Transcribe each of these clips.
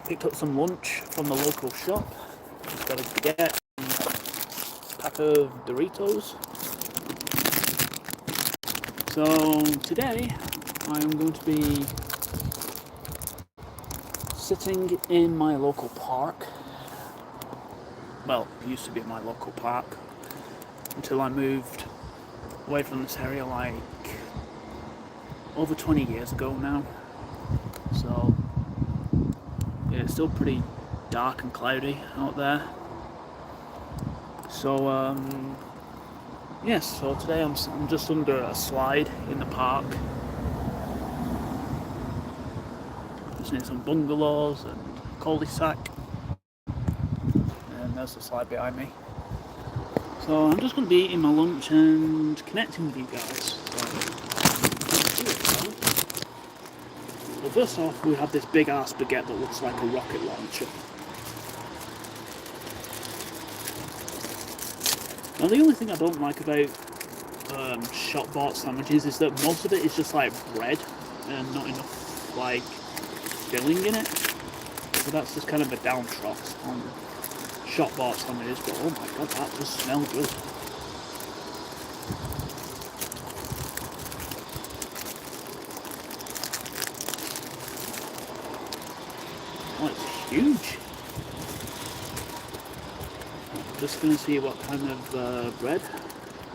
Picked up some lunch from the local shop. Just got a baguette and a pack of Doritos. So today I am going to be sitting in my local park. Well, it used to be my local park until I moved away from this area like over 20 years ago now. So yeah, it's still pretty dark and cloudy out there. So yes, so today I'm just under a slide in the park. Just near some bungalows and cul-de-sac. And there's the slide behind me. So I'm just going to be eating my lunch and connecting with you guys. Well, first off, we have this big ass baguette that looks like a rocket launcher. Now the only thing I don't like about shop bought sandwiches is that most of it is just like bread and not enough like filling in it. So that's just kind of a downtrodden on shop bought sandwiches, but oh my god, that does smell good. Oh, it's huge. Just going to see what kind of bread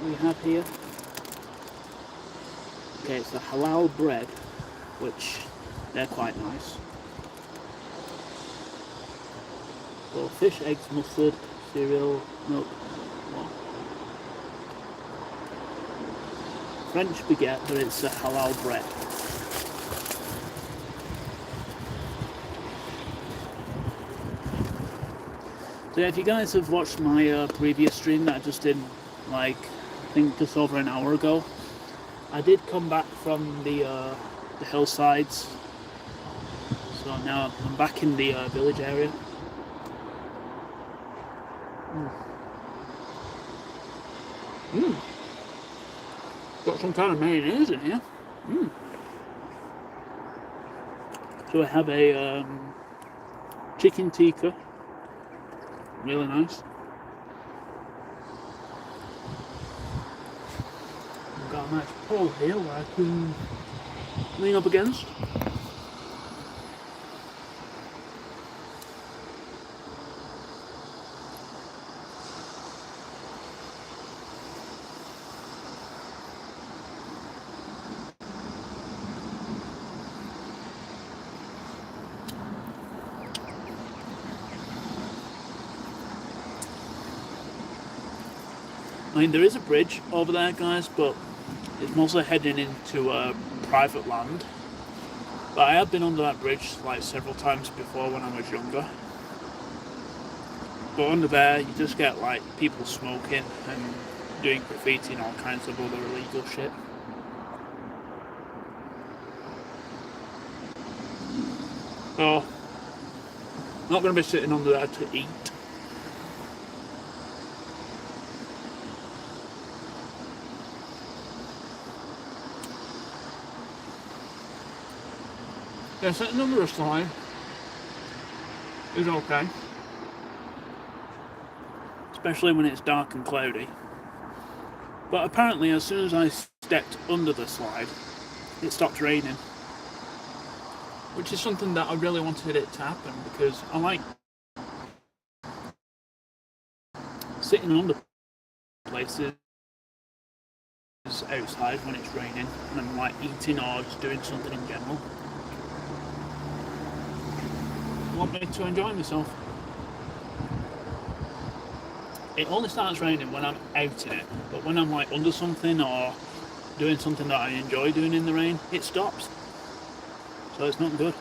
we have here. Okay, it's a halal bread, which they're quite nice. So fish, eggs, mustard, cereal, milk, what? French baguette, but it's a halal bread. So yeah, if you guys have watched my previous stream that I just did, like, I think just over an hour ago, I did come back from the hillsides. So now I'm back in the village area. Got some kind of mayonnaise in here. So I have a chicken tikka. Really nice. I've got a nice pole here where I can lean up against. I mean, there is a bridge over there, guys, but it's mostly heading into private land. But I have been under that bridge like several times before when I was younger. But under there, you just get like people smoking and doing graffiti and all kinds of other illegal shit. So, not going to be sitting under there to eat. Yeah, sitting under a slide is okay. Especially when it's dark and cloudy. But apparently as soon as I stepped under the slide, it stopped raining. Which is something that I really wanted it to happen, because I like sitting under places outside when it's raining and I'm like eating or just doing something in general. I want me to enjoy myself. It only starts raining when I'm out in it, but when I'm like under something or doing something that I enjoy doing in the rain, it stops. So it's not good.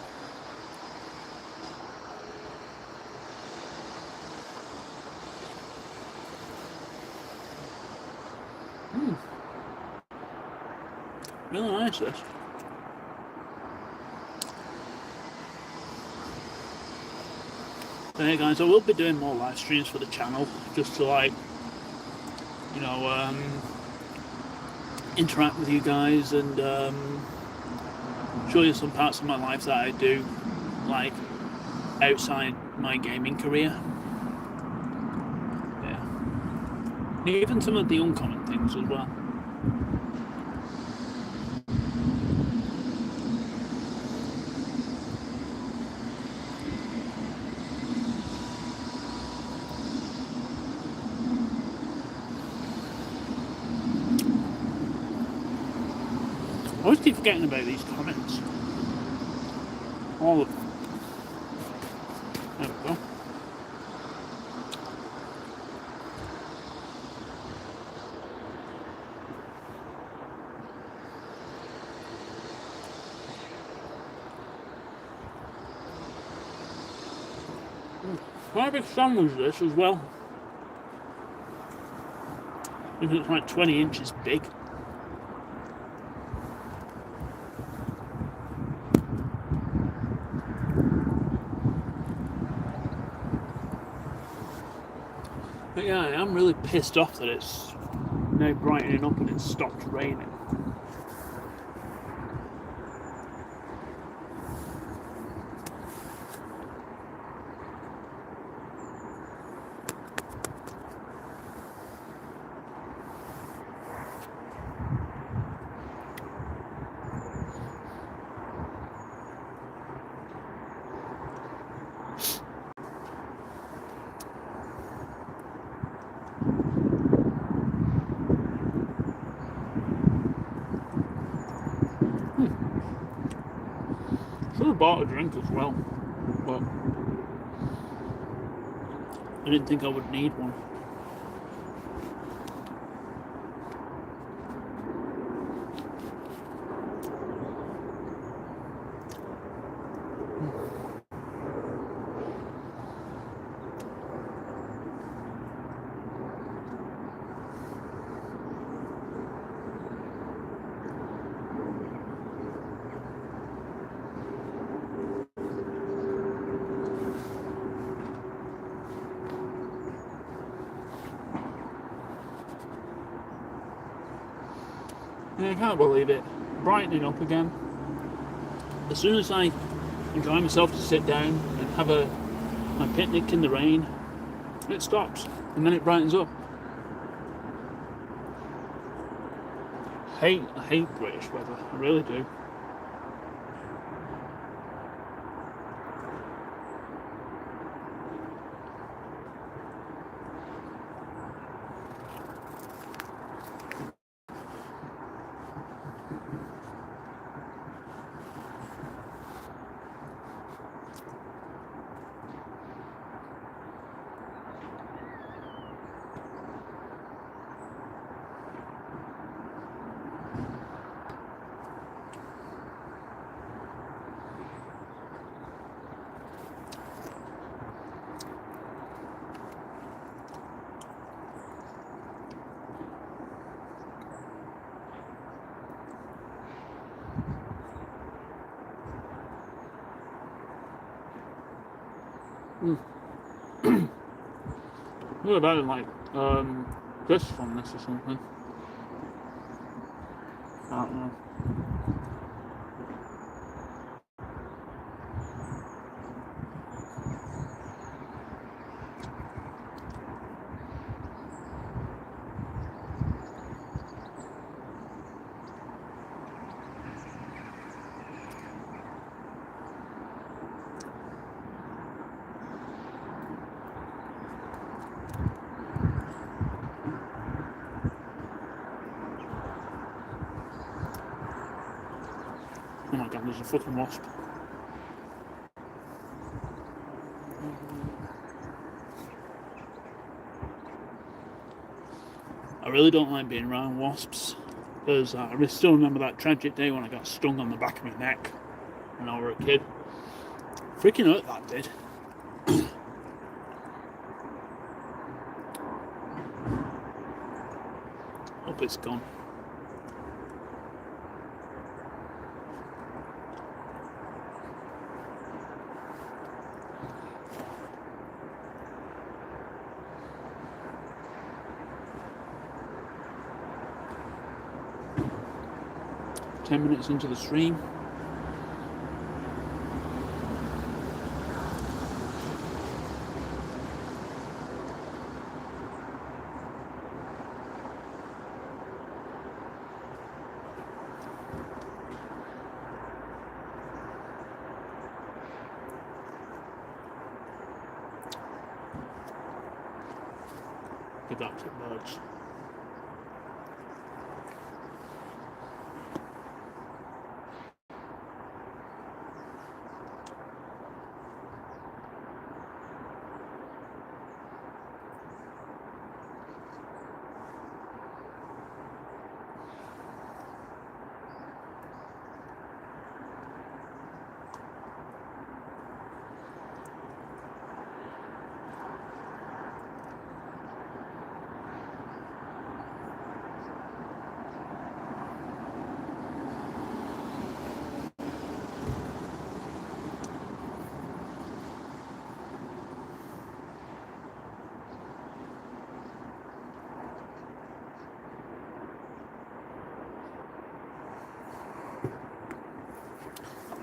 Really nice this. So hey guys, I will be doing more live streams for the channel, just to like, you know, interact with you guys and show you some parts of my life that I do like. outside my gaming career. Yeah. Even some of the uncommon things as well. I always keep forgetting about these comments. All of them. There we go. Quite a big sandwich this as well. I think it's like 20 inches big. But yeah, I am really pissed off that it's now brightening up and it's stopped raining. Should have bought a drink as well, but I didn't think I would need one. I can't believe it. Brightening up again. As soon as I enjoy myself to sit down and have my picnic in the rain, it stops and then it brightens up. I hate British weather. I really do. What about like this from this or something? I don't know. Oh my god, there's a fucking wasp. I really don't like being around wasps because I still remember that tragic day when I got stung on the back of my neck when I was a kid. Freaking hurt that did. Hope it's gone. Ten minutes into the stream. give that to birds.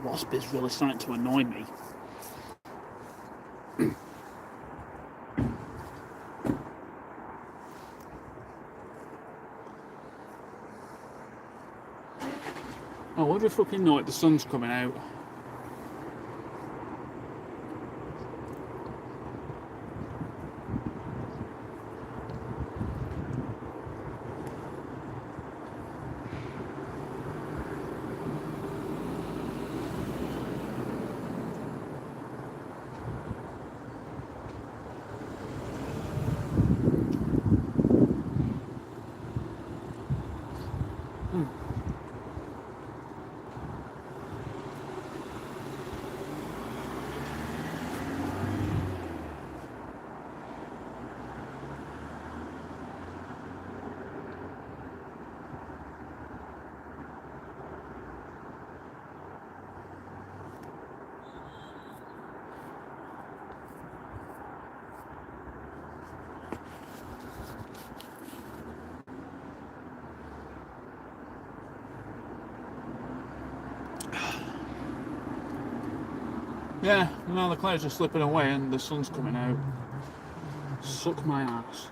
Wasp is really starting to annoy me. I wonder if we can know it, the sun's coming out. Yeah, now the clouds are slipping away and the sun's coming out. Suck my ass.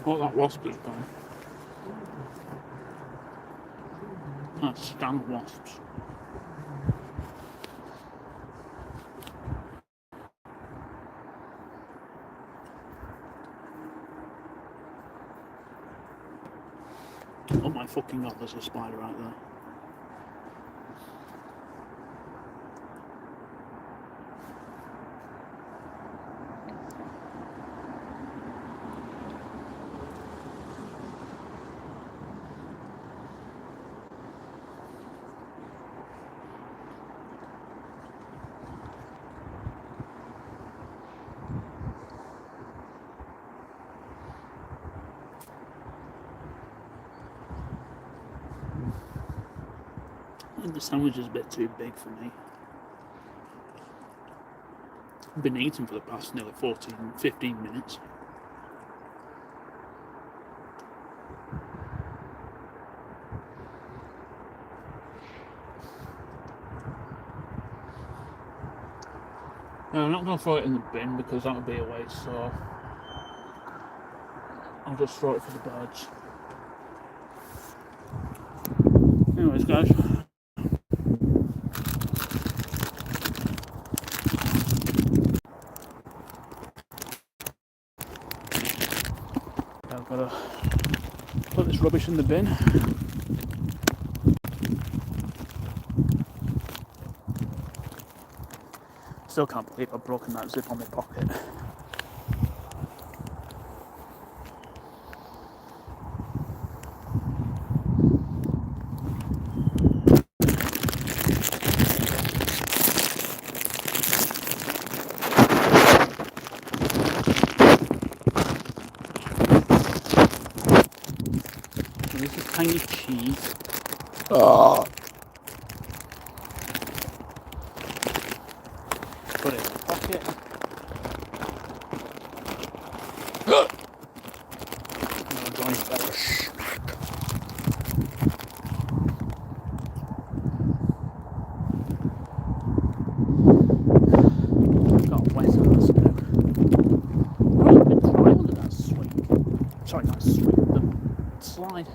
Oh, that wasp is gone. That's stand wasps. Oh my fucking god, there's a spider out there. I think the sandwich is a bit too big for me. I've been eating for the past nearly 15 minutes. No, I'm not going to throw it in the bin because that would be a waste, so I'll just throw it for the birds. Anyways, guys. I've got to put this rubbish in the bin. Still can't believe I've broken that zip on my pocket. This is tiny cheese. Oh. Put it in the pocket. And I'm going for a snack. Let's slide.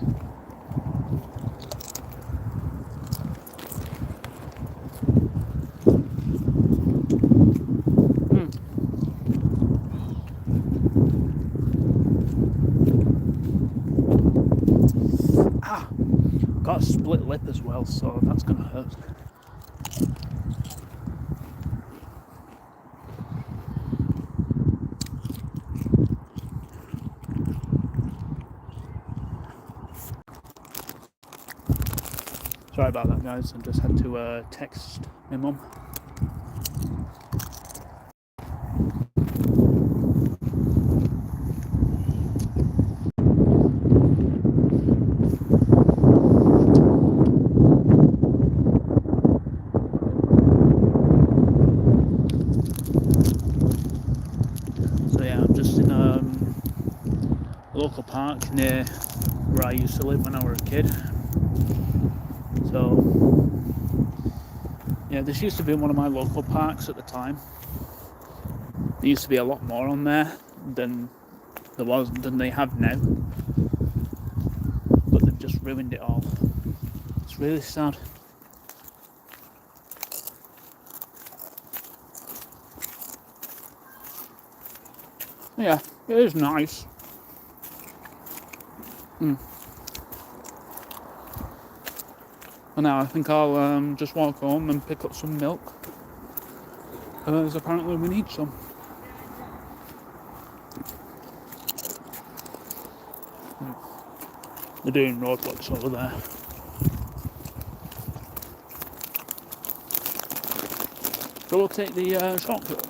Got a split lip as well, so that's gonna hurt. Sorry about that, guys. I just had to text my mum. So yeah, I'm just in a local park near where I used to live when I was a kid. So yeah, this used to be one of my local parks at the time. There used to be a lot more on there than they have now. But they've just ruined it all. It's really sad. Yeah, it is nice. And now I think I'll just walk home and pick up some milk, because apparently we need some. They're doing roadworks over there. So we'll take the shortcut.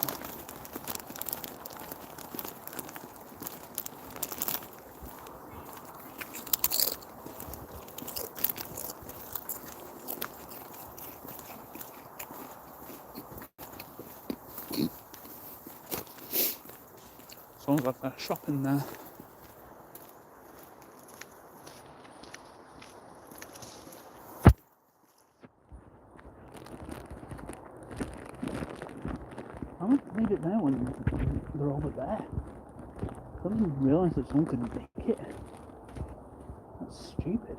Sounds like a shop in there. I haven't made it there when they're over there. I didn't even realise that someone could make it. That's stupid.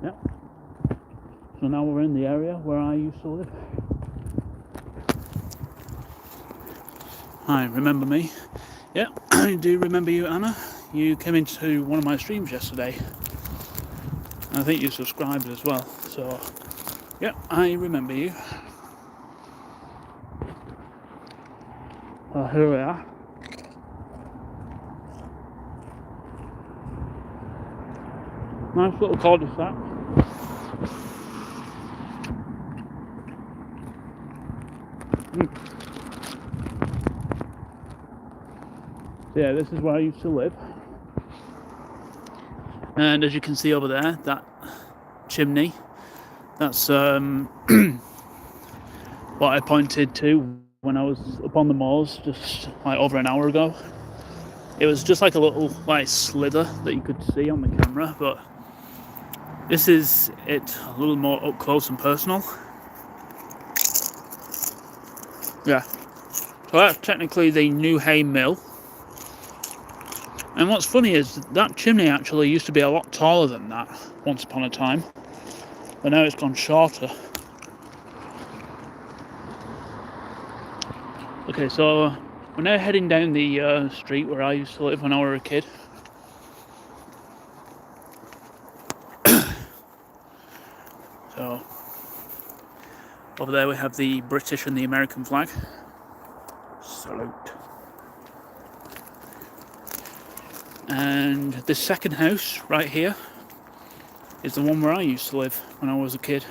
Yep. So now we're in the area where I used to live. Hi, remember me? Yeah, I do remember you, Anna. You came into one of my streams yesterday. I think you subscribed as well. So, yeah, I remember you. Well, here we are. Nice little cul-de-sac. Yeah, this is where I used to live. And as you can see over there, that chimney, that's what I pointed to when I was up on the moors just like over an hour ago. It was just like a little like slither that you could see on the camera, but this is it a little more up close and personal. Yeah, so that's technically the New Hay Mill. And what's funny is that chimney actually used to be a lot taller than that once upon a time, but now it's gone shorter. Okay, so we're now heading down the street where I used to live when I was a kid. So over there we have the British and the American flag. Salute. And this second house right here is the one where I used to live when I was a kid.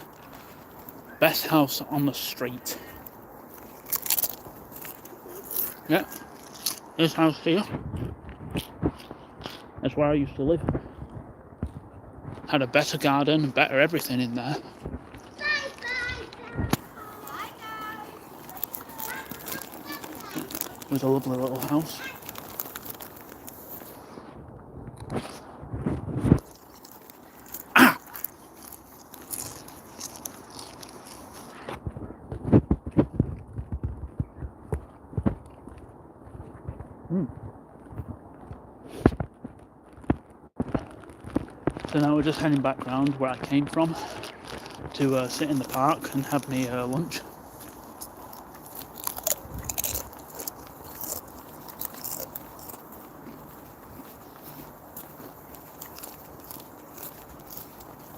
Best house on the street. Yeah, this house here, that's where I used to live. Had a better garden, better everything in there. with a lovely little house. So now we're just heading back round where I came from to sit in the park and have me lunch.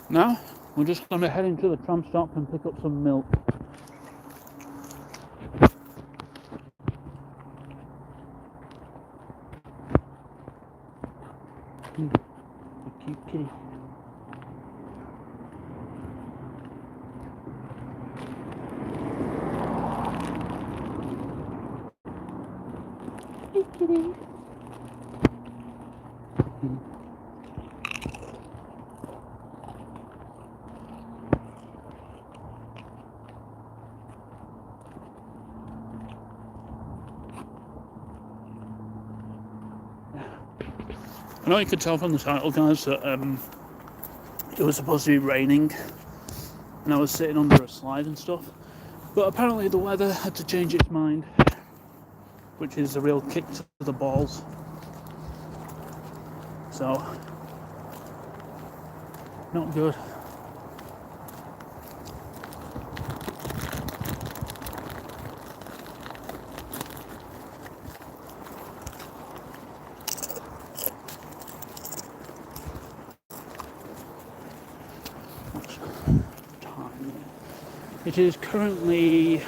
Now we're just going to head into the tram stop and pick up some milk. Cute kitty. Hey kitty. I know you could tell from the title, guys, that it was supposed to be raining and I was sitting under a slide and stuff, but apparently the weather had to change its mind, which is a real kick to the balls. So, not good. It is currently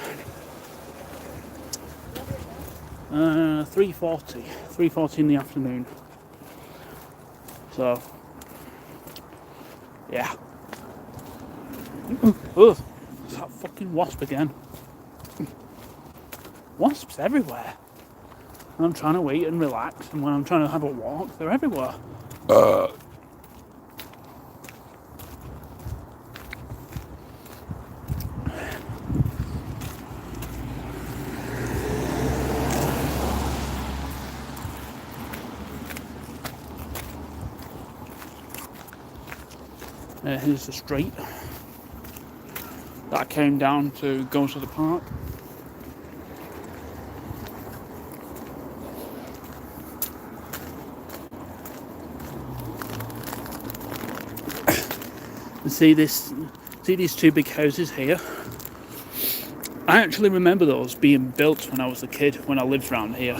3:40 in the afternoon. So, yeah. Oh, it's that fucking wasp again. Wasps everywhere. And I'm trying to eat and relax, and when I'm trying to have a walk, they're everywhere. Here's the street that I came down to go to the park. And see these two big houses here? I actually remember those being built when I was a kid, when I lived around here.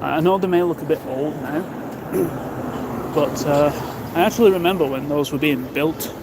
I know they may look a bit old now, but I actually remember when those were being built.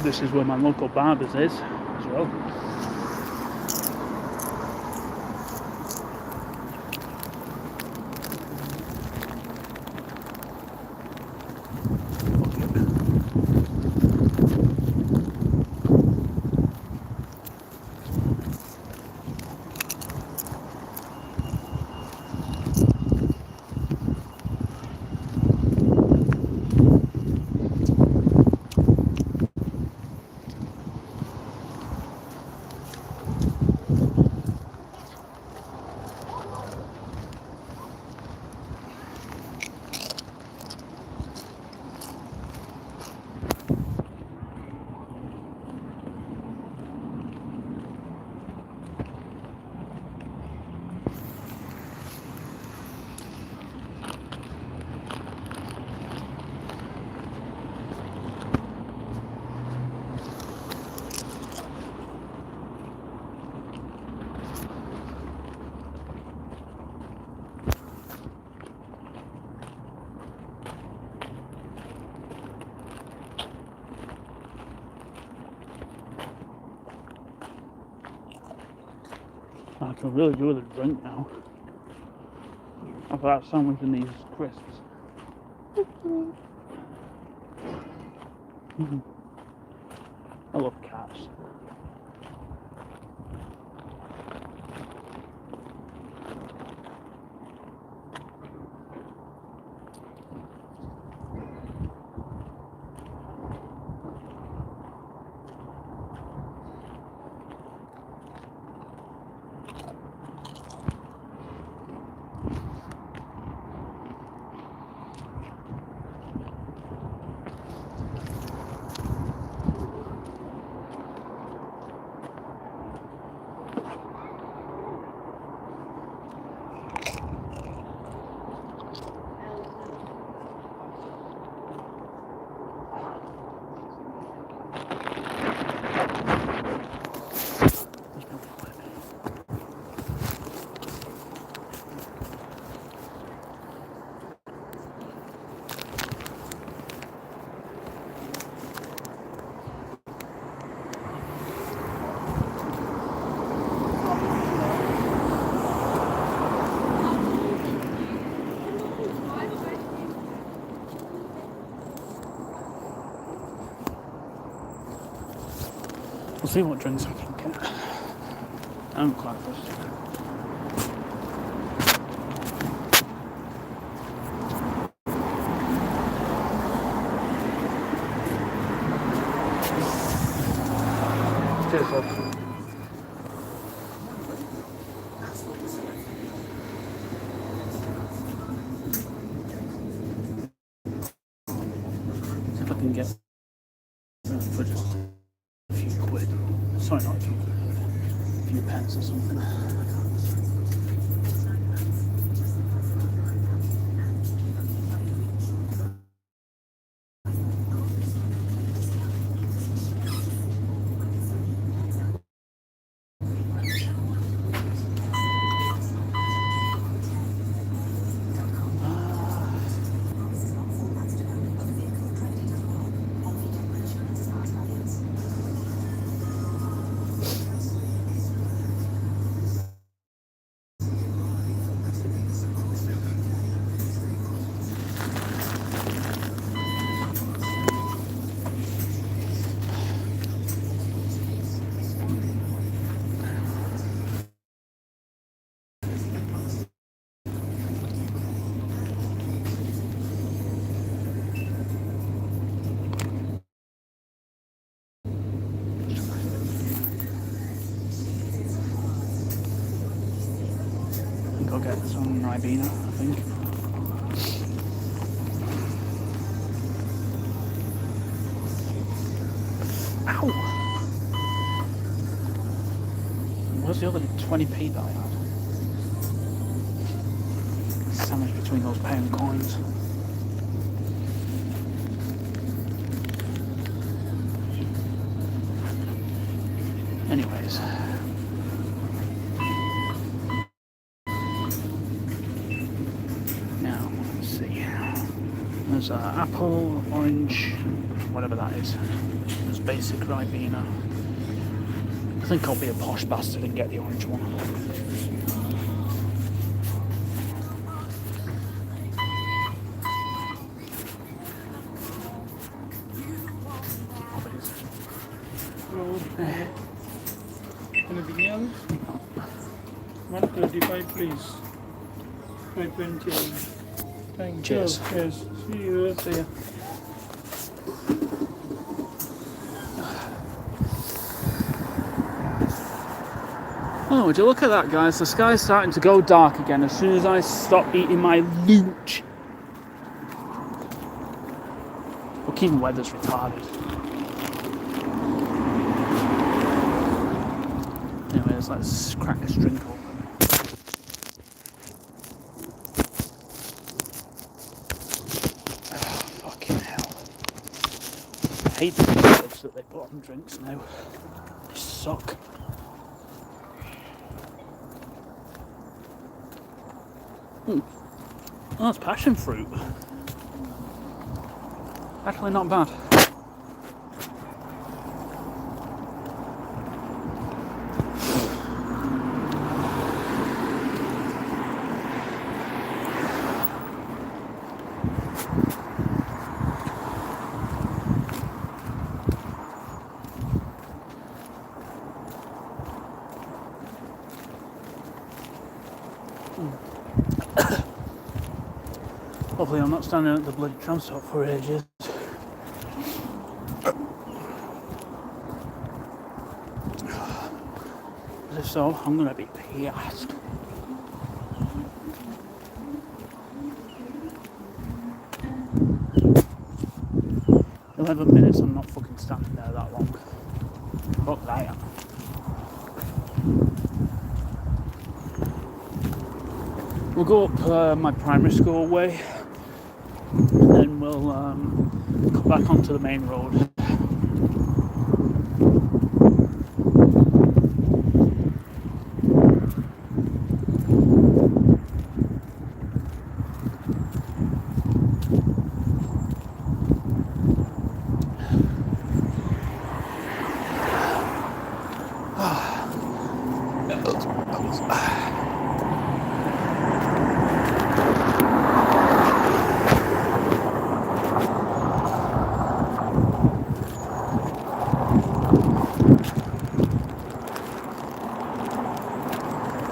This is where my local Barber's is as well. I can really do with a drink now. After that sandwich and these crisps. I love cats. We'll see what drinks I can get. I'm quite thirsty. Cheers, love. See if I can get for just a few quid. Sorry, not a few quid. A few pence or something. I'll get some Ribena, I think. Ow! Where's the other 20p that I had? Sandwiched between those pound coins. Anyways. Now, let's see. There's apple, orange, whatever that is. There's basic Ribena. I think I'll be a posh bastard and get the orange one. Anything else? 135 please. 520. Thank Cheers. you. Yes. See you. See ya. Oh, would you look at that, guys? The sky's starting to go dark again as soon as I stop eating my lunch. Look, even weather's retarded. Anyways, let's crack this drink open. Oh, fucking hell. I hate the preserves that they put on drinks now. They suck. Oh, that's passion fruit. Actually not bad. Hopefully I'm not standing at the bloody tram stop for ages. If so, I'm gonna be pissed. "11 minutes, I'm not fucking standing there that long. Fuck that. We'll go up my primary school way, and then we'll come back onto the main road.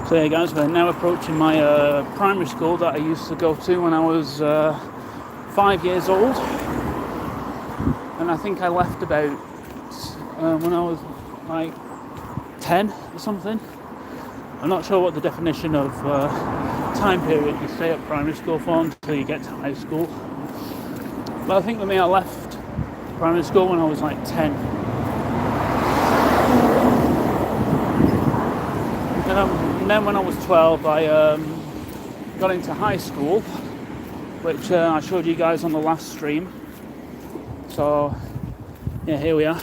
So yeah guys, we're now approaching my primary school that I used to go to when I was 5 years old. And I think I left about when I was like 10 or something. I'm not sure what the definition of time period you stay at primary school for until you get to high school. But I think for me I left primary school when I was like 10. And then when I was 12 I got into high school, which I showed you guys on the last stream. So yeah, here we are.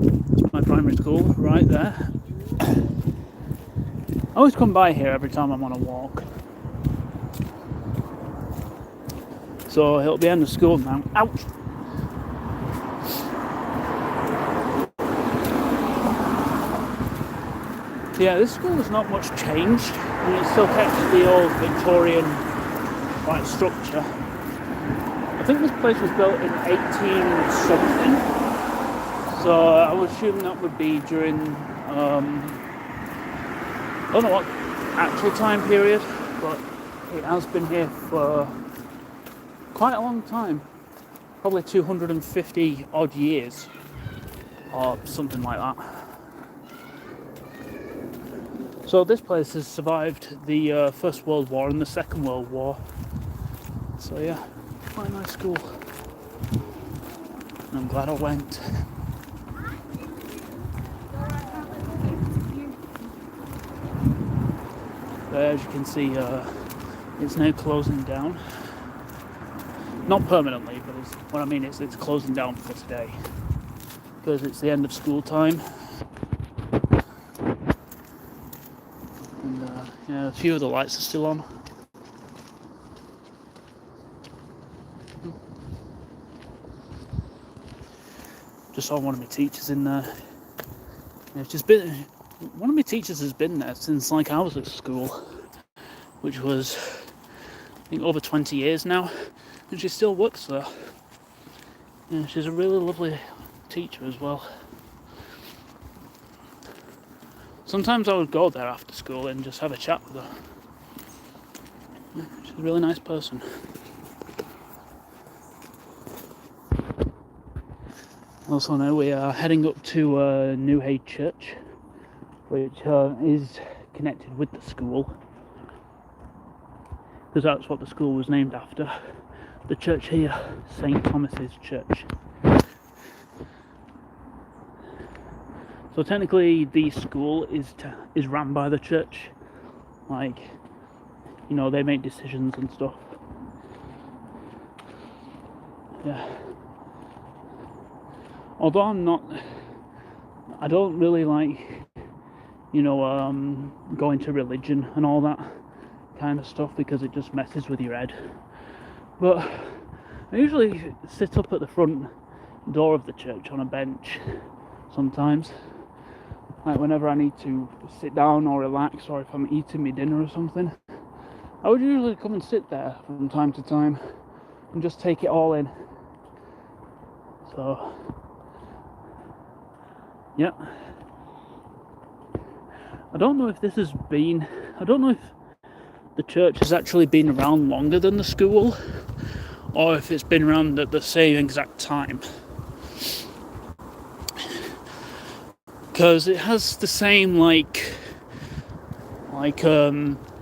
That's my primary school right there. I always come by here every time I'm on a walk. So it'll be end of school now. Ouch! Yeah, this school has not much changed, and it still kept the old Victorian like structure. I think this place was built in 18 something, so I would assume that would be during I don't know what actual time period, but it has been here for quite a long time, probably 250 odd years or something like that. So this place has survived the First World War and the Second World War. So yeah, quite a nice school. And I'm glad I went. As you can see, it's now closing down. Not permanently, but what I mean is it's closing down for today. Because it's the end of school time. Yeah, a few of the lights are still on. Just saw one of my teachers in there. Yeah, it's just been one of my teachers has been there since like I was at school, which was I think over 20 years now, and she still works there. Yeah, she's a really lovely teacher as well. Sometimes I would go there after school and just have a chat with her. Yeah, she's a really nice person. Also now we are heading up to Newhay Church, which is connected with the school, because that's what the school was named after. The church here, St. Thomas's Church. So technically the school is run by the church, like, you know, they make decisions and stuff. Yeah. Although I don't really like, you know, going to religion and all that kind of stuff, because it just messes with your head. But I usually sit up at the front door of the church on a bench sometimes. Like whenever I need to sit down or relax, or if I'm eating my dinner or something, I would usually come and sit there from time to time and just take it all in. So, yeah. I don't know if the church has actually been around longer than the school, or if it's been around at the same exact time. Because it has the same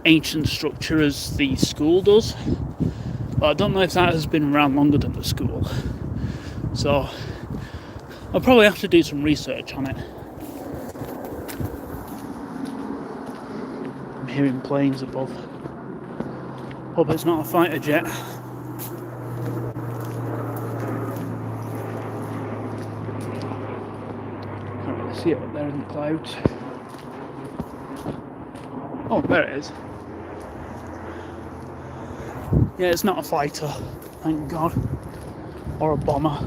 ancient structure as the school does, but I don't know if that has been around longer than the school. So I'll probably have to do some research on it. I'm hearing planes above. Hope it's not a fighter jet. Can't really see it up there in the clouds. Oh, there it is. Yeah, it's not a fighter, thank God. Or a bomber.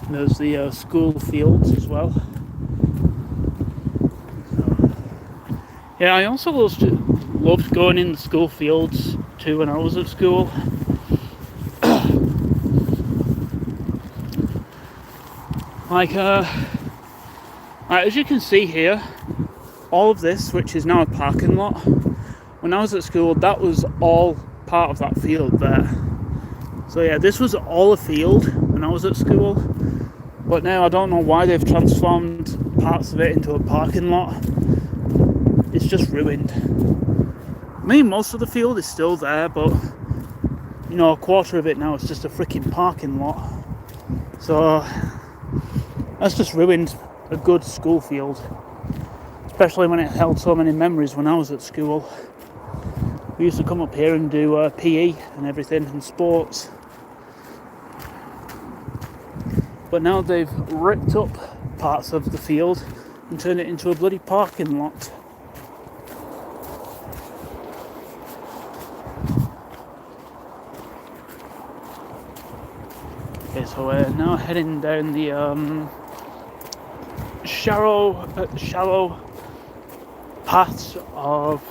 There's the school fields as well. Yeah, I also loved going in the school fields too when I was at school. As you can see here, all of this, which is now a parking lot, when I was at school, that was all part of that field there. So yeah, this was all a field when I was at school, but now I don't know why they've transformed parts of it into a parking lot. It's just ruined. I mean, most of the field is still there, but you know, a quarter of it now is just a freaking parking lot. So that's just ruined a good school field, especially when it held so many memories when I was at school. We used to come up here and do PE and everything and sports, but now they've ripped up parts of the field and turned it into a bloody parking lot. Okay, so we're now heading down the shallow paths of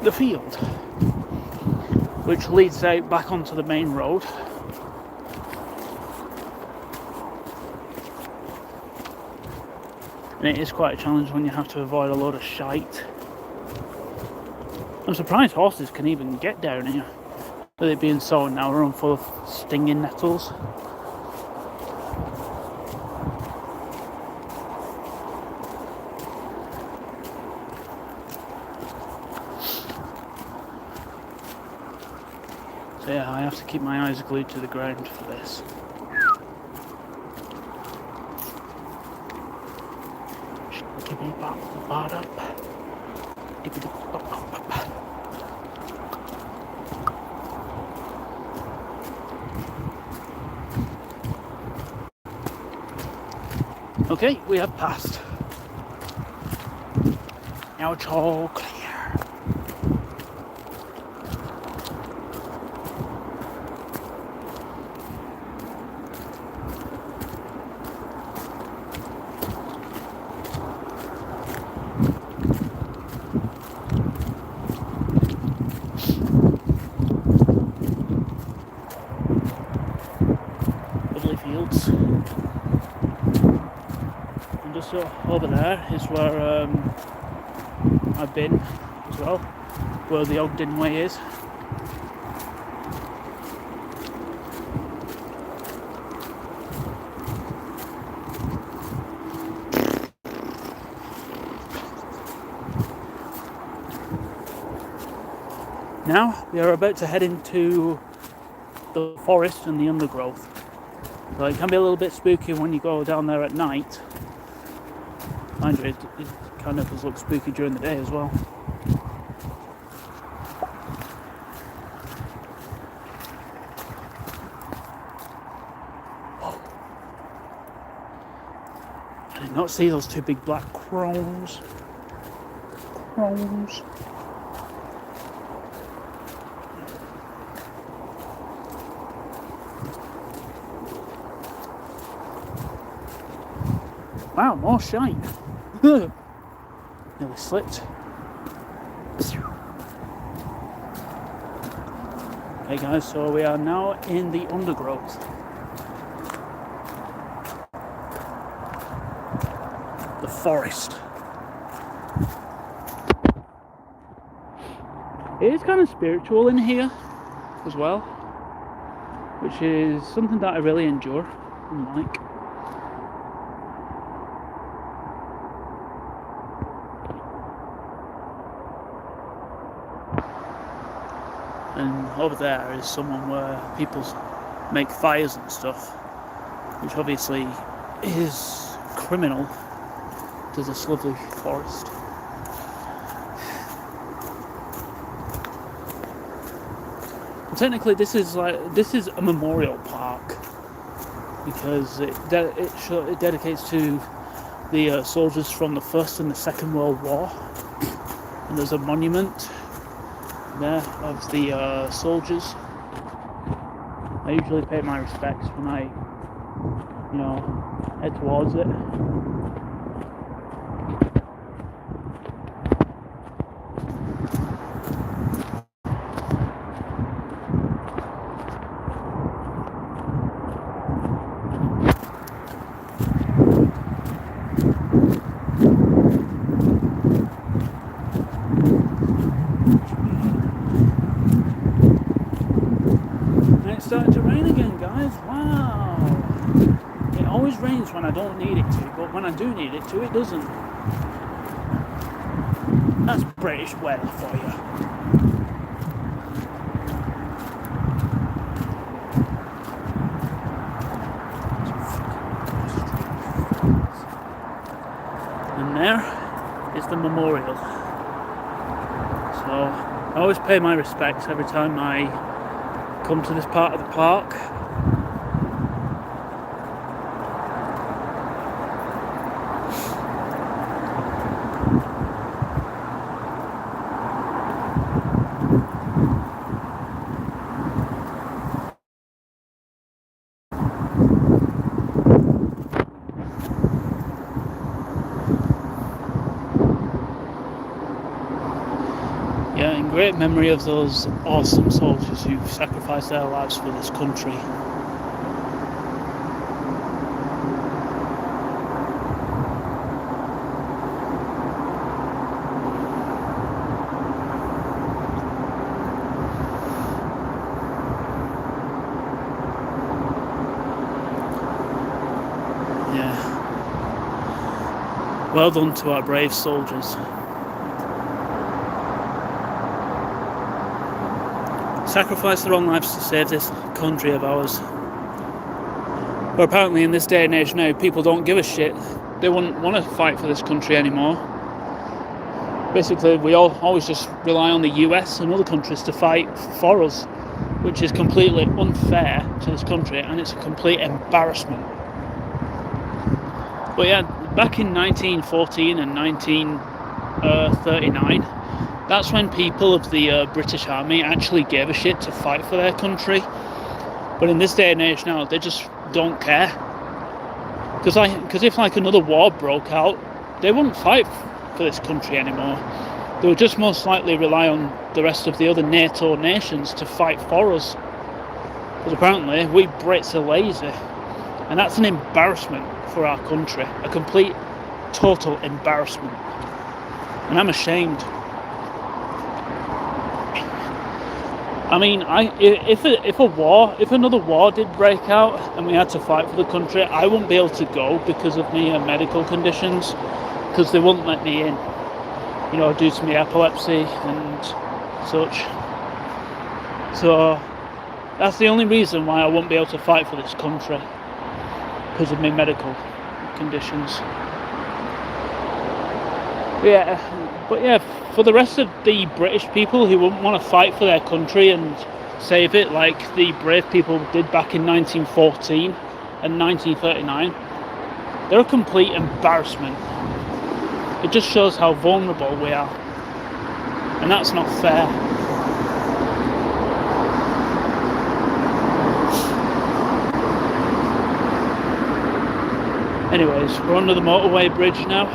the field, which leads out back onto the main road. And it is quite a challenge when you have to avoid a load of shite. I'm surprised horses can even get down here, with it being so narrow and full of stinging nettles. So yeah, I have to keep my eyes glued to the ground for this. Okay, we have passed. Now it's all clear. Lovely fields. And just over there is where I've been as well, where the Ogden Way is. Now we are about to head into the forest and the undergrowth. So it can be a little bit spooky when you go down there at night. Mind you, it kind of does look spooky during the day as well. Whoa. I did not see those two big black crows. Wow, more shite. Nearly slipped. Okay guys, so we are now in the undergrowth. The forest. It is kind of spiritual in here as well, which is something that I really enjoy and like. And over there is someone where people make fires and stuff, which obviously is criminal to this lovely forest. And technically, this is a memorial park because it dedicates to the soldiers from the First and the Second World War, and there's a monument there of the soldiers. I usually pay my respects when I, head towards it. It's starting to rain again, guys. Wow. It always rains when I don't need it to, but when I do need it to, it doesn't. That's British weather for you. And there is the memorial. So I always pay my respects every time I come to this part of the park. Yeah, in great memory of those awesome soldiers who sacrificed their lives for this country. Yeah. Well done to our brave soldiers. Sacrificed their own lives to save this country of ours. But apparently in this day and age now, people don't give a shit. They wouldn't want to fight for this country anymore. Basically, we all always just rely on the US and other countries to fight for us, which is completely unfair to this country, and it's a complete embarrassment. But yeah, back in 1914 and 1939, that's when people of the British Army actually gave a shit to fight for their country. But in this day and age now, they just don't care. Because if like another war broke out, they wouldn't fight for this country anymore. They would just most likely rely on the rest of the other NATO nations to fight for us. Because apparently we Brits are lazy. And that's an embarrassment for our country. A complete, total embarrassment. And I'm ashamed. I mean, if another war did break out and we had to fight for the country, I wouldn't be able to go because of my medical conditions, because they wouldn't let me in, due to my epilepsy and such. So that's the only reason why I won't be able to fight for this country, because of my medical conditions. But yeah, for the rest of the British people who wouldn't want to fight for their country and save it like the brave people did back in 1914 and 1939, they're a complete embarrassment. It just shows how vulnerable we are, and that's not fair. Anyways, we're under the motorway bridge now.